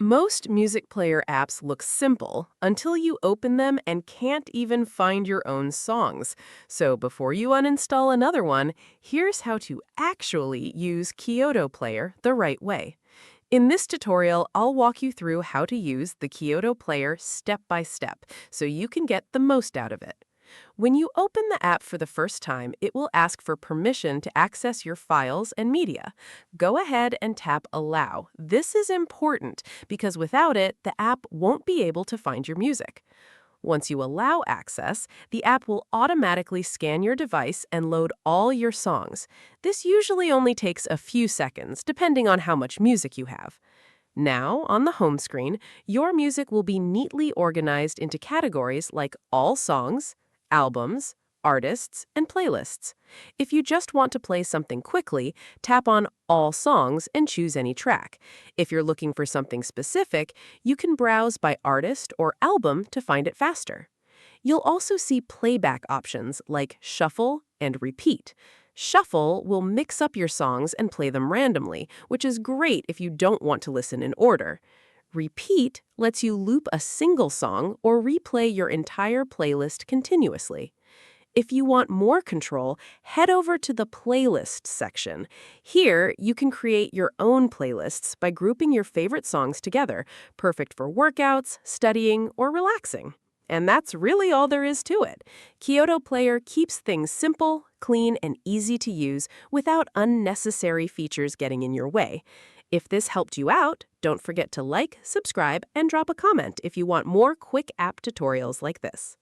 Most music player apps look simple until you open them and can't even find your own songs. So before you uninstall another one, here's how to actually use Kyoto Player the right way. In this tutorial, I'll walk you through how to use the Kyoto Player step by step so you can get the most out of it. When you open the app for the first time, it will ask for permission to access your files and media. Go ahead and tap Allow. This is important because without it, the app won't be able to find your music. Once you allow access, the app will automatically scan your device and load all your songs. This usually only takes a few seconds, depending on how much music you have. Now, on the home screen, your music will be neatly organized into categories like All Songs, Albums, Artists, and Playlists. If you just want to play something quickly, tap on All Songs and choose any track. If you're looking for something specific, you can browse by artist or album to find it faster. You'll also see playback options like Shuffle and Repeat. Shuffle will mix up your songs and play them randomly, which is great if you don't want to listen in order. Repeat lets you loop a single song or replay your entire playlist continuously. If you want more control, head over to the Playlist section. Here, you can create your own playlists by grouping your favorite songs together, perfect for workouts, studying, or relaxing. And that's really all there is to it. Kyoto Player keeps things simple, clean, and easy to use without unnecessary features getting in your way. If this helped you out, don't forget to like, subscribe, and drop a comment if you want more quick app tutorials like this.